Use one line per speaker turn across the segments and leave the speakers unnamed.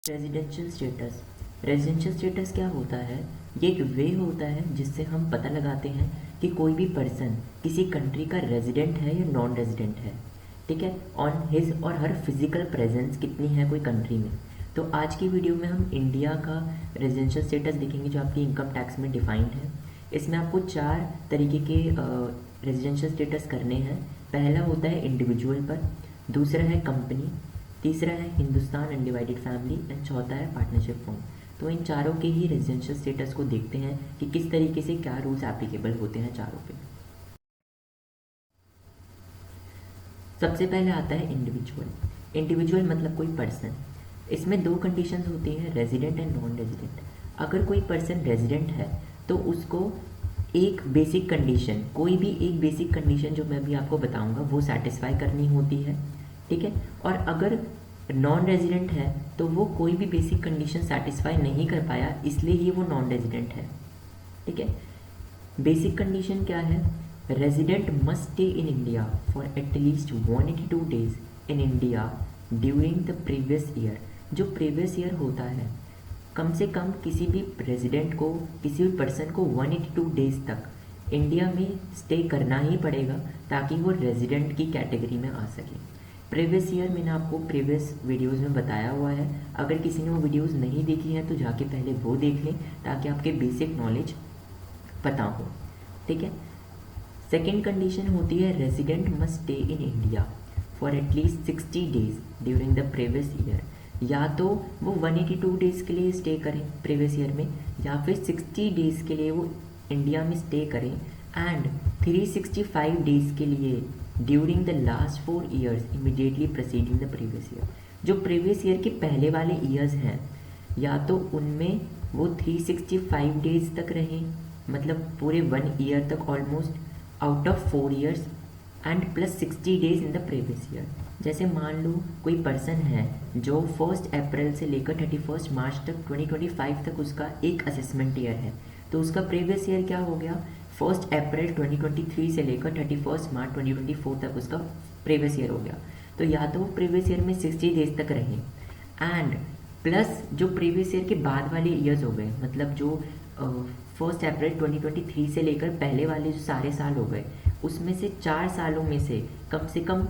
Residential status क्या होता है? ये एक वे होता है जिससे हम पता लगाते हैं कि कोई भी पर्सन किसी कंट्री का रेजिडेंट है या नॉन रेजिडेंट है। ठीक है, ऑन हिज और हर फिजिकल प्रेजेंस कितनी है कोई कंट्री में। तो आज की वीडियो में हम इंडिया का रेजिडेंशियल स्टेटस देखेंगे जो आपकी इनकम टैक्स में डिफाइंड है। इसमें आपको 4 तरीके के रेजिडेंशियल स्टेटस करने हैं। पहला होता है इंडिविजुअल पर, दूसरा है कंपनी, तीसरा है हिंदुस्तान अनडिवाइडेड फैमिली एंड चौथा है पार्टनरशिप फॉर्म। तो इन चारों के ही रेजिडेंशियल स्टेटस को देखते हैं कि किस तरीके से क्या रूल्स एप्लीकेबल होते हैं चारों पे। सबसे पहले आता है इंडिविजुअल। इंडिविजुअल मतलब कोई पर्सन। इसमें 2 कंडीशंस होती हैं, रेजिडेंट एंड नॉन रेजिडेंट। अगर कोई पर्सन रेजिडेंट है तो उसको एक बेसिक कंडीशन, कोई भी एक बेसिक कंडीशन जो मैं अभी आपको बताऊंगा वो सेटिस्फाई करनी होती है। ठीक है, और अगर नॉन रेजिडेंट है तो वो कोई भी बेसिक कंडीशन सेटिस्फाई नहीं कर पाया, इसलिए ही वो नॉन रेजिडेंट है। ठीक है, बेसिक कंडीशन क्या है? Resident must stay in India for at least 182 days in India during the previous year. जो प्रीवियस ईयर होता है, कम से कम किसी भी रेजिडेंट को, किसी भी पर्सन को 182 डेज तक इंडिया में स्टे करना ही पड़ेगा ताकि वो रेजिडेंट की कैटेगरी में आ सके। प्रीवियस ईयर मैंने आपको प्रीवियस वीडियोस में बताया हुआ है। अगर किसी ने वो वीडियोस नहीं देखी हैं तो जाके पहले वो देख लें ताकि आपके बेसिक नॉलेज पता हो। ठीक है, सेकेंड कंडीशन होती है resident must stay in India for at least 60 days during the previous year. या तो वो 182 डेज़ के लिए स्टे करें प्रीवियस ईयर में, या फिर 60 डेज़ के लिए वो इंडिया में स्टे करें एंड 365 डेज़ के लिए during the last 4 years immediately preceding the previous year. जो प्रीवियस ईयर के पहले वाले ईयर्स हैं, या तो उनमें वो 365 डेज़ तक रहें, मतलब पूरे 1 ईयर तक almost out of 4 years, and plus 60 days in the previous year. जैसे मान लो कोई पर्सन है जो 1 अप्रैल से लेकर 31 मार्च तक 2025 तक उसका एक असेसमेंट ईयर है, तो उसका प्रीवियस ईयर क्या हो गया? 1 अप्रैल 2023 से लेकर 31 मार्च 2024 तक उसका प्रीवियस ईयर हो गया। तो या तो वो प्रीवियस ईयर में 60 डेज तक रहें एंड प्लस जो प्रीवियस ईयर के बाद वाले ईयर्स हो गए, मतलब जो 1 अप्रैल 2023 से लेकर पहले वाले जो सारे साल हो गए, उसमें से 4 सालों में से कम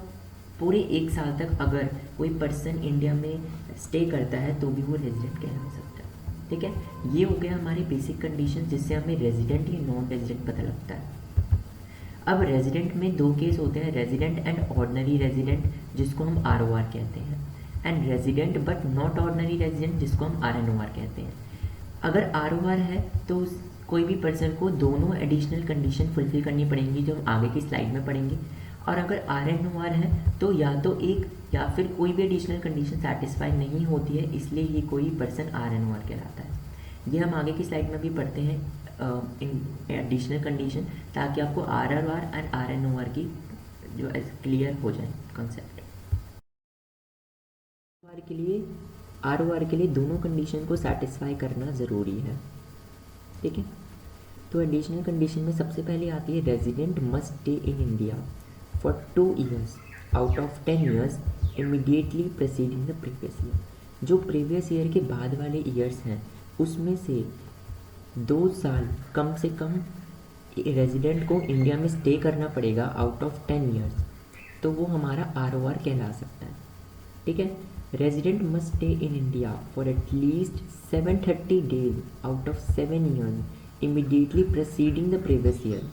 पूरे 1 साल तक अगर कोई पर्सन इंडिया में स्टे करता है तो भी वो रेजिडेंट कहला सकता है। ठीक है, ये हो गया हमारे बेसिक कंडीशन जिससे हमें रेजिडेंट या नॉन रेजिडेंट पता लगता है। अब रेजिडेंट में 2 केस होते हैं, रेजिडेंट एंड ऑर्डिनरी रेजिडेंट जिसको हम ROR कहते हैं, and resident but not ordinary resident जिसको हम RNOR कहते हैं। अगर ROR है तो कोई भी पर्सन को दोनों एडिशनल कंडीशन फुलफिल करनी पड़ेंगी जो हम आगे की स्लाइड में पढ़ेंगे, और अगर RNOR है तो या तो एक या फिर कोई भी एडिशनल कंडीशन सेटिस्फाई नहीं होती है, इसलिए ही कोई पर्सन RNOR कहलाता है। ये हम आगे की स्लाइड में भी पढ़ते हैं इन एडिशनल कंडीशन, ताकि आपको RRR एंड RNOR की जो क्लियर हो जाए कॉन्सेप्ट। ROR के लिए दोनों कंडीशन को सेटिस्फाई करना ज़रूरी है। ठीक है, तो एडिशनल कंडीशन में सबसे पहले आती है resident must stay in India for 2 years out of 10 years immediately preceding the previous year. जो प्रीवियस ईयर के बाद वाले ईयर्स हैं उसमें से 2 साल कम से कम रेजिडेंट को इंडिया में स्टे करना पड़ेगा आउट ऑफ 10 ईयर्स, तो वो हमारा ROR कहला सकता है। ठीक है, resident must stay in India for at least 730 days out of 7 years immediately preceding the previous year.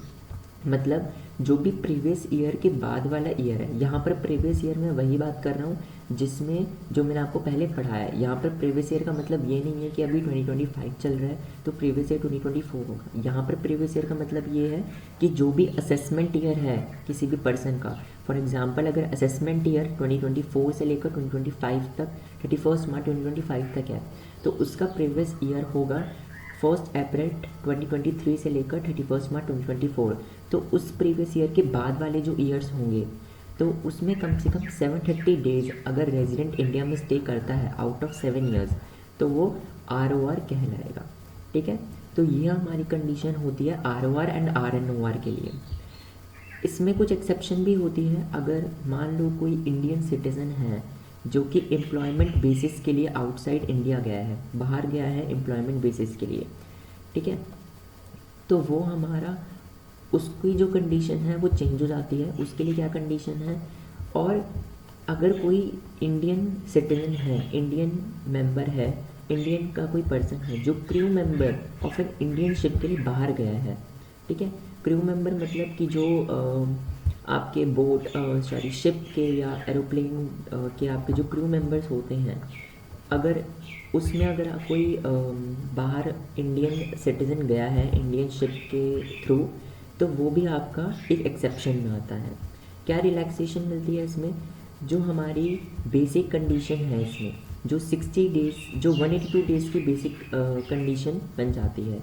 मतलब जो भी प्रीवियस ईयर के बाद वाला ईयर है, यहाँ पर प्रीवियस ईयर में वही बात कर रहा हूँ जिसमें जो मैंने आपको पहले पढ़ाया है। यहाँ पर प्रीवियस ईयर का मतलब ये नहीं है कि अभी 2025 चल रहा है तो प्रीवियस ईयर 2024 होगा। यहाँ पर प्रीवियस ईयर का मतलब ये है कि जो भी असेसमेंट ईयर है किसी भी पर्सन का, फॉर एग्जाम्पल अगर असेसमेंट ईयर 2024 से लेकर 2025 तक 31 मार्च 2025 तक है तो उसका प्रीवियस ईयर होगा 1 अप्रैल 2023 से लेकर 31 मार्च 2024। तो उस प्रीवियस ईयर के बाद वाले जो ईयर्स होंगे तो उसमें कम से कम 730 डेज अगर रेजिडेंट इंडिया में स्टे करता है आउट ऑफ 7 ईयर्स तो वो ROR कहलाएगा। ठीक है, तो ये हमारी कंडीशन होती है ROR एंड RNOR के लिए। इसमें कुछ एक्सेप्शन भी होती है। अगर मान लो कोई इंडियन सिटीज़न है जो कि एम्प्लॉयमेंट बेसिस के लिए आउटसाइड इंडिया गया है, बाहर गया है एम्प्लॉयमेंट बेसिस के लिए, ठीक है, तो वो हमारा उसकी जो कंडीशन है वो चेंज हो जाती है, उसके लिए क्या कंडीशन है। और अगर कोई इंडियन सिटीजन है, इंडियन मेंबर है, इंडियन का कोई पर्सन है जो crew member of an Indian ship के लिए बाहर गया है, ठीक है, क्रू मेंबर मतलब कि जो आपके बोट सॉरी शिप के या एरोप्लेन के आपके जो क्रू मेंबर्स होते हैं, अगर उसमें अगर कोई बाहर इंडियन सिटीज़न गया है इंडियन शिप के थ्रू, तो वो भी आपका एक एक्सेप्शन में आता है। क्या रिलैक्सेशन मिलती है इसमें, जो हमारी बेसिक कंडीशन है इसमें, जो 60 डेज़ जो 182 डेज़ की बेसिक कंडीशन बन जाती है,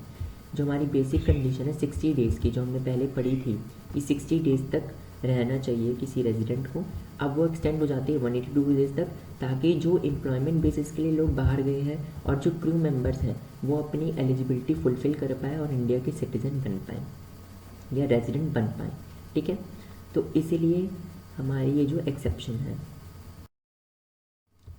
जो हमारी बेसिक कंडीशन है 60 डेज़ की, जो हमने पहले पढ़ी थी कि 60 डेज़ तक रहना चाहिए किसी रेजिडेंट को, अब वो एक्सटेंड हो जाती है 182 डेज़ तक, ताकि जो एम्प्लॉयमेंट बेसिस के लिए लोग बाहर गए हैं और जो क्रू मेंबर्स हैं वो अपनी एलिजिबिलिटी फुलफ़िल कर पाए और इंडिया के सिटीज़न बन पाएँ या रेजिडेंट बन पाएँ, ठीक है। तो इसीलिए हमारी ये जो एक्सेप्शन है।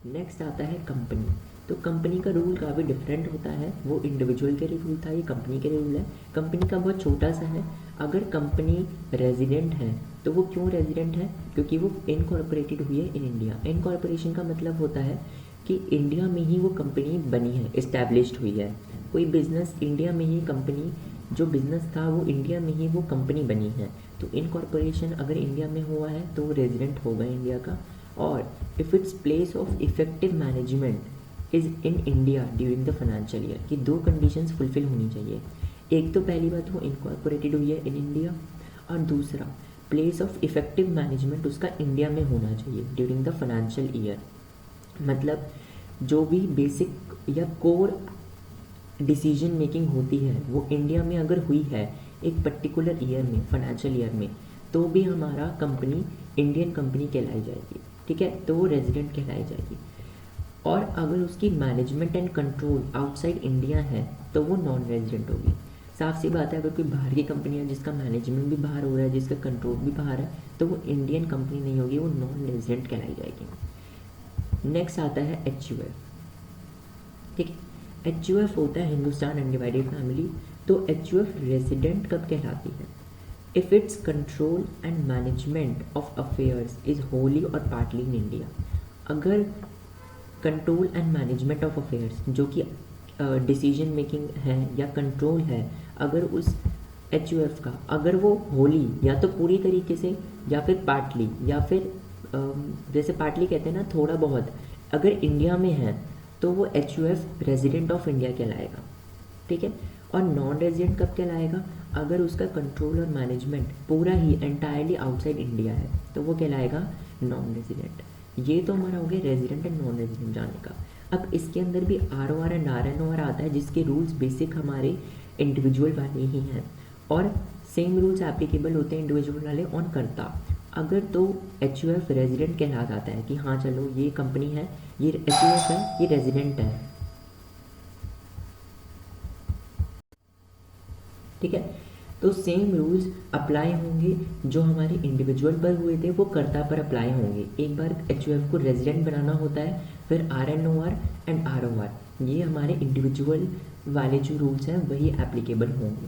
नेक्स्ट आता है कंपनी। तो कंपनी का रूल काफ़ी डिफरेंट होता है, वो इंडिविजुअल के लिए रूल था, ये कंपनी के लिए रूल है। कंपनी का बहुत छोटा सा है। अगर कंपनी रेजिडेंट है तो वो क्यों रेजिडेंट है, क्योंकि वो इनकॉर्पोरेटेड हुई है इन इंडिया। इनकॉर्पोरेशन का मतलब होता है कि इंडिया में ही वो कंपनी बनी है, इस्टेब्लिश्ड हुई है। कोई बिजनेस इंडिया में ही कंपनी, जो बिज़नेस था वो इंडिया में ही वो कंपनी बनी है। तो इनकॉर्पोरेशन अगर इंडिया में हुआ है तो वो रेजिडेंट होगा इंडिया का। और if its place of effective management is in India during the financial year, कि दो कंडीशंस फुलफिल होनी चाहिए। एक तो पहली बात वो इनकॉर्पोरेटेड हुई है इन इंडिया, और दूसरा प्लेस ऑफ इफेक्टिव मैनेजमेंट उसका इंडिया में होना चाहिए ड्यूरिंग द फाइनेंशियल ईयर। मतलब जो भी बेसिक या कोर डिसीजन मेकिंग होती है वो इंडिया में अगर हुई है एक पर्टिकुलर ईयर में, फाइनेंशियल ईयर में, तो भी हमारा कंपनी इंडियन कंपनी कहलाई जाएगी, ठीक है, तो वो रेजिडेंट कहलाई जाएगी। और अगर उसकी management and control outside India है तो वो नॉन रेजिडेंट होगी। साफ सी बात है, अगर कोई बाहर की कंपनी है जिसका मैनेजमेंट भी बाहर हो रहा है, जिसका कंट्रोल भी बाहर है, तो वो इंडियन कंपनी नहीं होगी, वो नॉन रेजिडेंट कहलाई जाएगी। नेक्स्ट आता है HUF, ठीक है। HUF होता है हिंदुस्तान अनडिवाइडेड फैमिली। तो HUF रेजिडेंट कब कहलाती है, if it's control and management of affairs is Holi और पार्टली इन इंडिया। अगर control and management of affairs जो कि डिसीजन मेकिंग है या कंट्रोल है, अगर उस HUF का अगर वो होली या तो पूरी तरीके से या फिर पार्टली या फिर जैसे पार्टली कहते हैं ना थोड़ा बहुत, अगर इंडिया में है तो वो HUF रेजिडेंट ऑफ इंडिया कहलाएगा, ठीक है। और नॉन रेजिडेंट कब कहलाएगा, अगर उसका कंट्रोल और मैनेजमेंट पूरा ही एंटायरली आउटसाइड इंडिया है तो वो कहलाएगा नॉन रेजिडेंट। ये तो हमारा हो गया रेजिडेंट एंड नॉन रेजिडेंट जाने का। अब इसके अंदर भी ROR एंड RNOR आता है, जिसके रूल्स बेसिक हमारे इंडिविजुअल वाले ही हैं और सेम रूल्स एप्लीकेबल होते हैं इंडिविजुअल वाले ऑन करता। अगर तो HUF रेजिडेंट कहला जाता है कि हाँ चलो ये कंपनी है, ये HUF है, ये रेजिडेंट है, ठीक है। तो सेम रूल्स अप्लाई होंगे जो हमारे इंडिविजुअल पर हुए थे वो कर्ता पर अप्लाई होंगे। एक बार HUF को रेजिडेंट बनाना होता है, फिर RNOR एंड ROR ये हमारे इंडिविजुअल वाले जो रूल्स हैं वही एप्लीकेबल होंगे।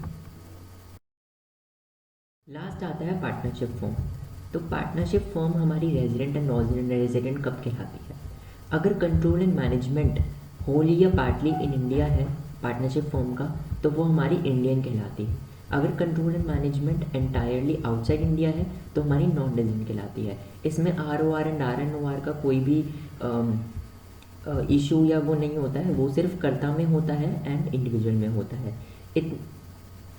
लास्ट आता है पार्टनरशिप फॉर्म। तो पार्टनरशिप फॉर्म हमारी रेजिडेंट एंड नॉन रेजिडेंट कब कहलाती है, अगर कंट्रोल एंड मैनेजमेंट होली या पार्टली इन इंडिया है पार्टनरशिप फॉर्म का, तो वो हमारी इंडियन कहलाती है। अगर control and management entirely outside India है तो हमारी नॉन रेजिडेंट कहलाती है। इसमें ROR एंड RNOR का कोई भी इशू या वो नहीं होता है, वो सिर्फ कर्ता में होता है एंड इंडिविजुअल में होता है।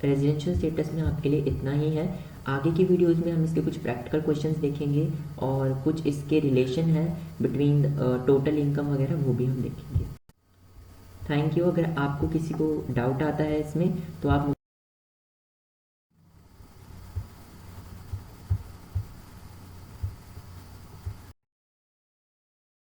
रेजिडेंशियल स्टेटस में आपके लिए इतना ही है। आगे की वीडियोस में हम इसके कुछ प्रैक्टिकल क्वेश्चंस देखेंगे और कुछ इसके रिलेशन है बिटवीन टोटल इनकम वगैरह, वो भी हम देखेंगे। Thank you. अगर आपको किसी को डाउट आता है इसमें तो आप